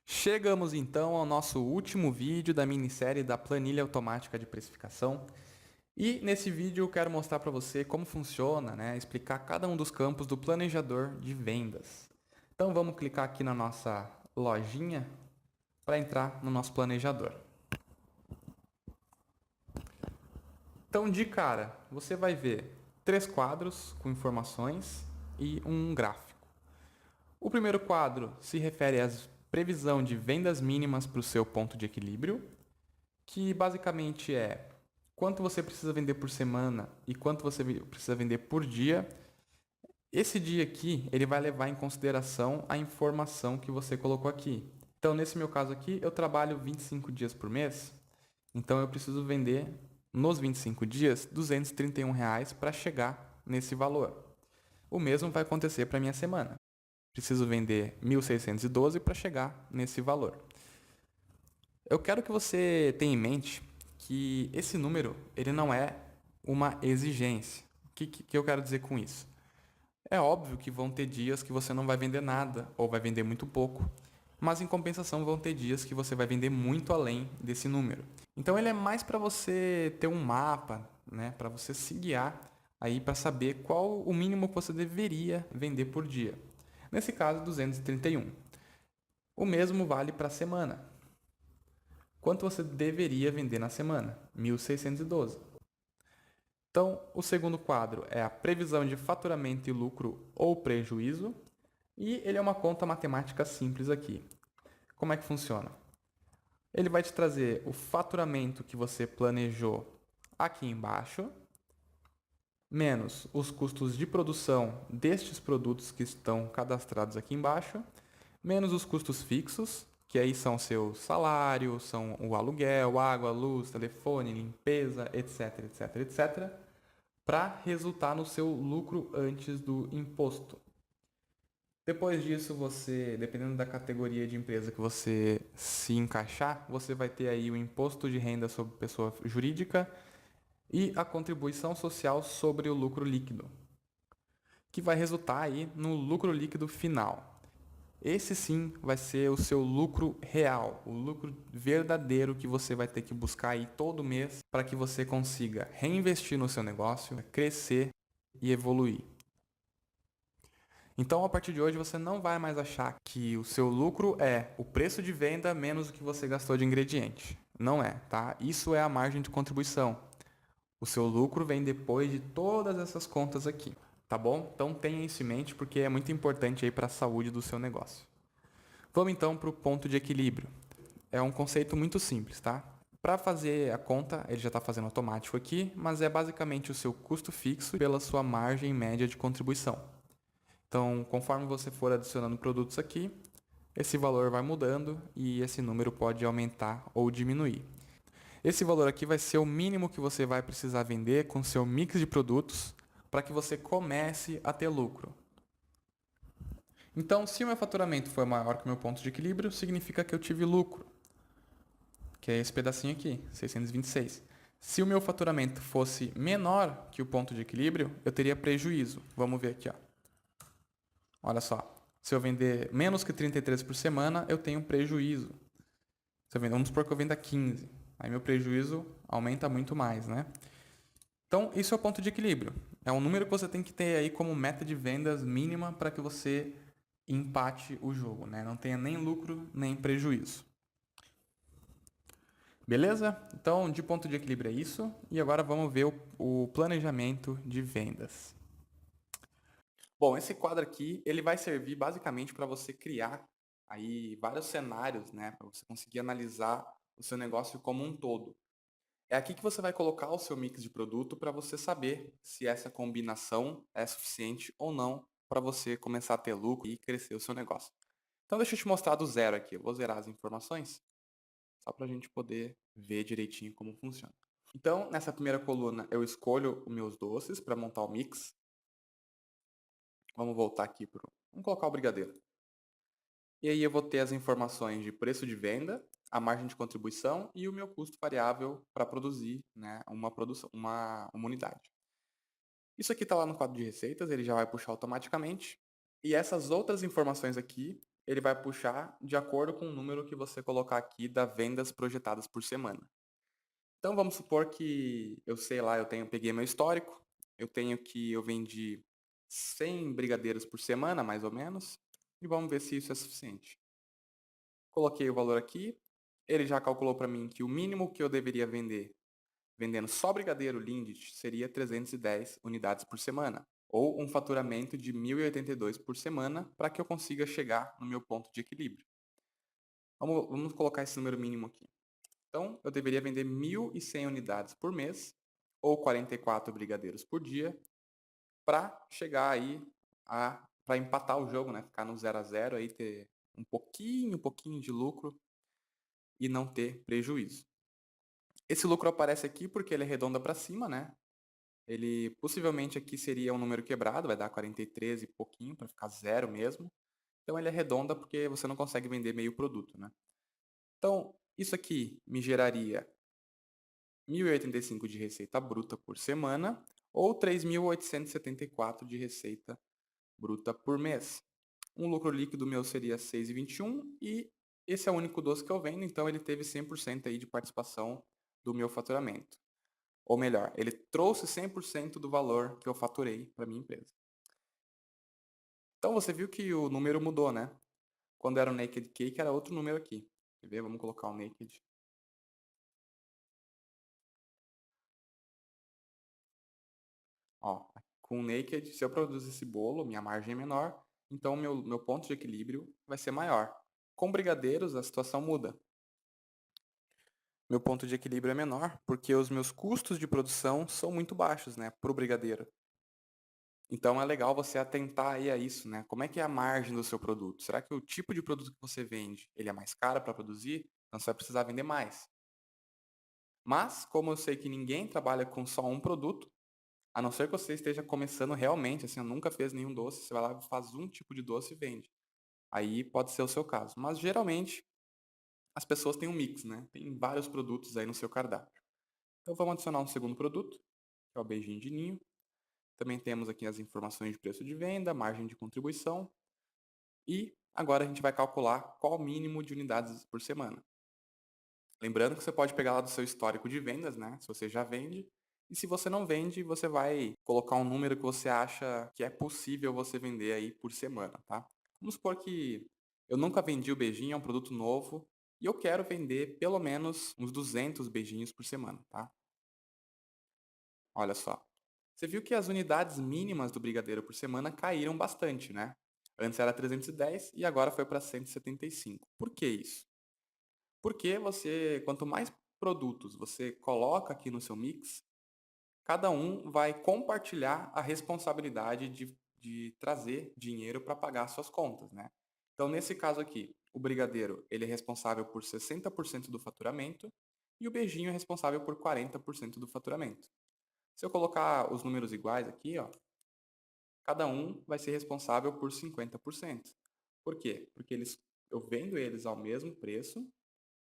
Chegamos então ao nosso último vídeo da minissérie da planilha automática de precificação. E nesse vídeo eu quero mostrar para você como funciona, explicar cada um dos campos do planejador de vendas. Então vamos clicar aqui na nossa lojinha para entrar no nosso planejador. Então de cara, você vai ver 3 quadros com informações e um gráfico. O primeiro quadro se refere à previsão de vendas mínimas para o seu ponto de equilíbrio, que basicamente é quanto você precisa vender por semana e quanto você precisa vender por dia. Esse dia aqui, ele vai levar em consideração a informação que você colocou aqui. Então, nesse meu caso aqui, eu trabalho 25 dias por mês, então eu preciso vender nos 25 dias R$ 231 para chegar nesse valor. O mesmo vai acontecer para a minha semana. Preciso vender 1.612 para chegar nesse valor. Eu quero que você tenha em mente que esse número ele não é uma exigência. O que eu quero dizer com isso? É óbvio que vão ter dias que você não vai vender nada ou vai vender muito pouco, mas em compensação vão ter dias que você vai vender muito além desse número. Então ele é mais para você ter um mapa, para você se guiar aí para saber qual o mínimo que você deveria vender por dia. Nesse caso, 231. O mesmo vale para a semana. Quanto você deveria vender na semana? 1.612. Então, o segundo quadro é a previsão de faturamento e lucro ou prejuízo, e ele é uma conta matemática simples aqui. Como é que funciona? Ele vai te trazer o faturamento que você planejou aqui embaixo, menos os custos de produção destes produtos que estão cadastrados aqui embaixo, menos os custos fixos, que aí são seu salário, são o aluguel, água, luz, telefone, limpeza, etc, etc, etc, para resultar no seu lucro antes do imposto. Depois disso, você, dependendo da categoria de empresa que você se encaixar, você vai ter aí o imposto de renda sobre pessoa jurídica e a contribuição social sobre o lucro líquido, que vai resultar aí no lucro líquido final. Esse sim vai ser o seu lucro real, o lucro verdadeiro que você vai ter que buscar aí todo mês para que você consiga reinvestir no seu negócio, crescer e evoluir. Então, a partir de hoje, você não vai mais achar que o seu lucro é o preço de venda menos o que você gastou de ingrediente. Não é, tá? Isso é a margem de contribuição. O seu lucro vem depois de todas essas contas aqui, tá bom? Então tenha isso em mente porque é muito importante aí para a saúde do seu negócio. Vamos então para o ponto de equilíbrio. É um conceito muito simples, tá? Para fazer a conta, ele já está fazendo automático aqui, mas é basicamente o seu custo fixo pela sua margem média de contribuição. Então, conforme você for adicionando produtos aqui, esse valor vai mudando e esse número pode aumentar ou diminuir. Esse valor aqui vai ser o mínimo que você vai precisar vender com seu mix de produtos para que você comece a ter lucro. Então, se o meu faturamento for maior que o meu ponto de equilíbrio, significa que eu tive lucro, que é esse pedacinho aqui, 626. Se o meu faturamento fosse menor que o ponto de equilíbrio, eu teria prejuízo. Vamos ver aqui, ó. Olha só. Se eu vender menos que 33 por semana, eu tenho prejuízo. Vamos supor que eu venda 15. Aí meu prejuízo aumenta muito mais, né? Então, isso é o ponto de equilíbrio. É um número que você tem que ter aí como meta de vendas mínima para que você empate o jogo, né? Não tenha nem lucro nem prejuízo. Beleza? Então, de ponto de equilíbrio é isso. E agora vamos ver o planejamento de vendas. Bom, esse quadro aqui, ele vai servir basicamente para você criar aí vários cenários, né, para você conseguir analisar o seu negócio como um todo. É aqui que você vai colocar o seu mix de produto para você saber se essa combinação é suficiente ou não para você começar a ter lucro e crescer o seu negócio. Então deixa eu te mostrar do zero aqui. Eu vou zerar as informações só para a gente poder ver direitinho como funciona. Então, nessa primeira coluna, eu escolho os meus doces para montar o mix. Vamos voltar aqui para Vamos colocar o brigadeiro. E aí eu vou ter as informações de preço de venda, a margem de contribuição e o meu custo variável para produzir, né, uma unidade. Isso aqui está lá no quadro de receitas, ele já vai puxar automaticamente. E essas outras informações aqui ele vai puxar de acordo com o número que você colocar aqui da vendas projetadas por semana. Então vamos supor que eu sei lá, peguei meu histórico, eu tenho que eu vendi 100 brigadeiros por semana, mais ou menos, e vamos ver se isso é suficiente. Coloquei o valor aqui, ele já calculou para mim que o mínimo que eu deveria vender, vendendo só brigadeiro Lindt, seria 310 unidades por semana, ou um faturamento de 1.082 por semana para que eu consiga chegar no meu ponto de equilíbrio. Vamos colocar esse número mínimo aqui. Então, eu deveria vender 1.100 unidades por mês, ou 44 brigadeiros por dia, para chegar aí para empatar o jogo, né? Ficar no 0 a 0 aí, ter um pouquinho de lucro e não ter prejuízo. Esse lucro aparece aqui porque ele arredonda para cima, né? Ele possivelmente aqui seria um número quebrado, vai dar 43 e pouquinho para ficar zero mesmo. Então ele arredonda porque você não consegue vender meio produto, né? Então, isso aqui me geraria 1.085 de receita bruta por semana ou 3.874 de receita bruta por mês. Um lucro líquido meu seria 6,21 e esse é o único doce que eu vendo, então ele teve 100% aí de participação do meu faturamento. Ou melhor, ele trouxe 100% do valor que eu faturei para minha empresa. Então você viu que o número mudou, né? Quando era o Naked Cake era outro número aqui. Quer ver? Vamos colocar o Naked. Ó, com o Naked, se eu produzir esse bolo, minha margem é menor, então meu ponto de equilíbrio vai ser maior. Com brigadeiros, a situação muda. Meu ponto de equilíbrio é menor porque os meus custos de produção são muito baixos, né, para o brigadeiro. Então é legal você atentar aí a isso, né? Como é que é a margem do seu produto? Será que o tipo de produto que você vende, ele é mais caro para produzir? Então você vai precisar vender mais. Mas, como eu sei que ninguém trabalha com só um produto, a não ser que você esteja começando realmente, assim, eu nunca fez nenhum doce, você vai lá e faz um tipo de doce e vende. Aí pode ser o seu caso. Mas geralmente as pessoas têm um mix, né? Tem vários produtos aí no seu cardápio. Então vamos adicionar um segundo produto, que é o beijinho de ninho. Também temos aqui as informações de preço de venda, margem de contribuição. E agora a gente vai calcular qual o mínimo de unidades por semana. Lembrando que você pode pegar lá do seu histórico de vendas, né? Se você já vende. E se você não vende, você vai colocar um número que você acha que é possível você vender aí por semana, tá? Vamos supor que eu nunca vendi o beijinho, é um produto novo, e eu quero vender pelo menos uns 200 beijinhos por semana, tá? Olha só. Você viu que as unidades mínimas do brigadeiro por semana caíram bastante, né? Antes era 310 e agora foi para 175. Por que isso? Porque quanto mais produtos você coloca aqui no seu mix, cada um vai compartilhar a responsabilidade de trazer dinheiro para pagar suas contas, né? Então, nesse caso aqui, o brigadeiro ele é responsável por 60% do faturamento e o beijinho é responsável por 40% do faturamento. Se eu colocar os números iguais aqui, ó, cada um vai ser responsável por 50%. Por quê? Porque eu vendo eles ao mesmo preço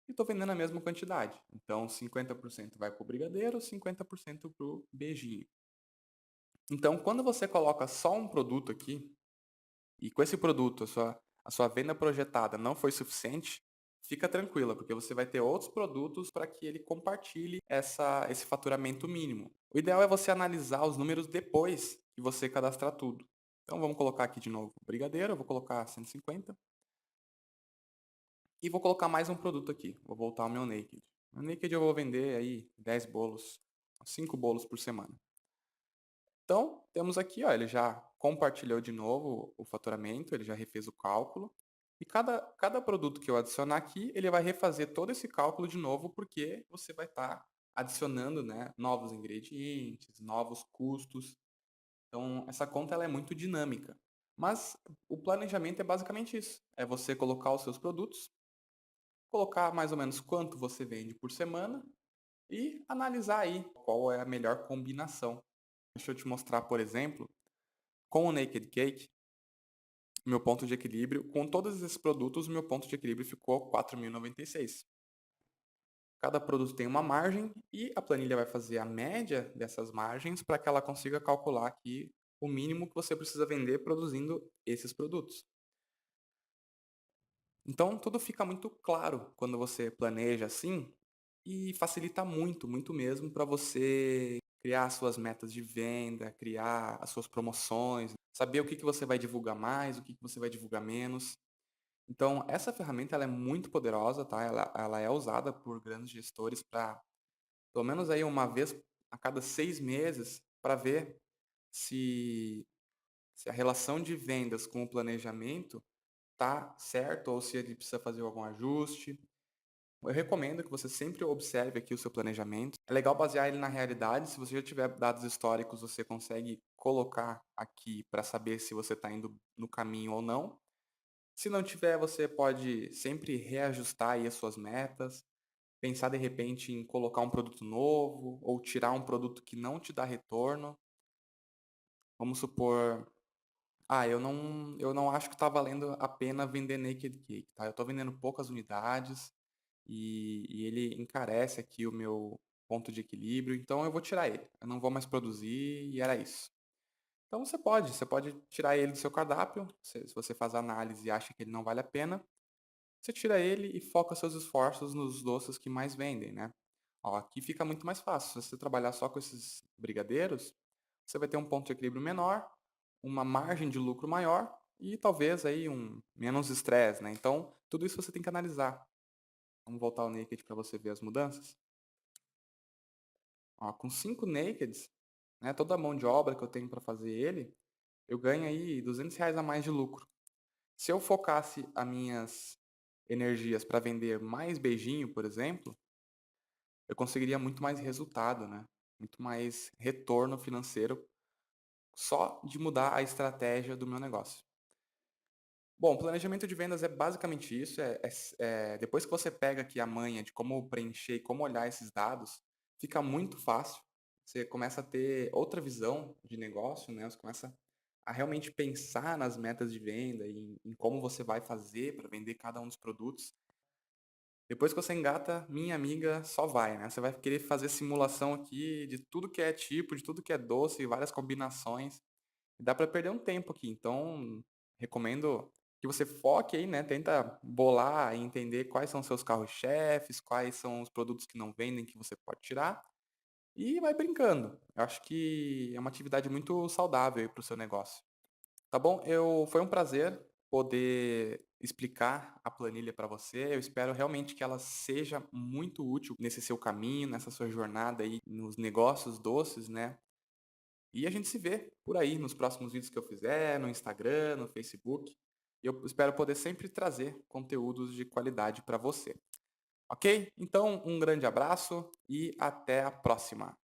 e estou vendendo a mesma quantidade. Então, 50% vai para o brigadeiro, 50% para o beijinho. Então, quando você coloca só um produto aqui, e com esse produto a sua venda projetada não foi suficiente, fica tranquila, porque você vai ter outros produtos para que ele compartilhe esse faturamento mínimo. O ideal é você analisar os números depois que você cadastrar tudo. Então, vamos colocar aqui de novo o brigadeiro, eu vou colocar 150. E vou colocar mais um produto aqui. Vou voltar ao meu Naked. No Naked eu vou vender aí 10 bolos, 5 bolos por semana. Então, temos aqui, ó, ele já compartilhou de novo o faturamento, ele já refez o cálculo. E cada produto que eu adicionar aqui, ele vai refazer todo esse cálculo de novo, porque você vai estar adicionando, né, novos ingredientes, novos custos. Então, essa conta ela é muito dinâmica. Mas o planejamento é basicamente isso. É você colocar os seus produtos, colocar mais ou menos quanto você vende por semana e analisar aí qual é a melhor combinação. Deixa eu te mostrar, por exemplo, com o Naked Cake, meu ponto de equilíbrio, com todos esses produtos, meu ponto de equilíbrio ficou 4.096. Cada produto tem uma margem e a planilha vai fazer a média dessas margens para que ela consiga calcular aqui o mínimo que você precisa vender produzindo esses produtos. Então tudo fica muito claro quando você planeja assim e facilita muito, muito mesmo para você criar as suas metas de venda, criar as suas promoções, saber o que que você vai divulgar mais, o que que você vai divulgar menos. Então essa ferramenta ela é muito poderosa, tá? Ela é usada por grandes gestores para pelo menos aí uma vez a cada 6 meses para ver se, se a relação de vendas com o planejamento tá certo ou se ele precisa fazer algum ajuste. Eu recomendo que você sempre observe aqui o seu planejamento. É legal basear ele na realidade. Se você já tiver dados históricos, você consegue colocar aqui para saber se você está indo no caminho ou não. Se não tiver, você pode sempre reajustar aí as suas metas, pensar de repente em colocar um produto novo ou tirar um produto que não te dá retorno. Vamos supor, eu não acho que está valendo a pena vender Naked Cake, tá? Eu estou vendendo poucas unidades e ele encarece aqui o meu ponto de equilíbrio, então eu vou tirar ele. Eu não vou mais produzir e era isso. Então você pode tirar ele do seu cardápio, se você faz a análise e acha que ele não vale a pena, você tira ele e foca seus esforços nos doces que mais vendem, né? Ó, aqui fica muito mais fácil. Se você trabalhar só com esses brigadeiros, você vai ter um ponto de equilíbrio menor, uma margem de lucro maior e talvez aí um menos estresse, né? Então, tudo isso você tem que analisar. Vamos voltar ao Naked para você ver as mudanças. Ó, com 5 Nakeds, né, toda a mão de obra que eu tenho para fazer ele, eu ganho aí R$ 200 a mais de lucro. Se eu focasse as minhas energias para vender mais beijinho, por exemplo, eu conseguiria muito mais resultado, né? Muito mais retorno financeiro só de mudar a estratégia do meu negócio. Bom, planejamento de vendas é basicamente isso. Depois que você pega aqui a manha de como preencher e como olhar esses dados, fica muito fácil. Você começa a ter outra visão de negócio, né? Você começa a realmente pensar nas metas de venda e em como você vai fazer para vender cada um dos produtos. Depois que você engata, minha amiga, só vai, né? Você vai querer fazer simulação aqui de tudo que é tipo, de tudo que é doce, várias combinações. Dá para perder um tempo aqui. Então, recomendo que você foque aí, né? Tenta bolar e entender quais são seus carros-chefes, quais são os produtos que não vendem que você pode tirar e vai brincando. Eu acho que é uma atividade muito saudável para o seu negócio. Tá bom? Foi um prazer poder explicar a planilha para você. Eu espero realmente que ela seja muito útil nesse seu caminho, nessa sua jornada aí nos negócios doces, né? E a gente se vê por aí nos próximos vídeos que eu fizer, no Instagram, no Facebook. E eu espero poder sempre trazer conteúdos de qualidade para você. Ok? Então, um grande abraço e até a próxima.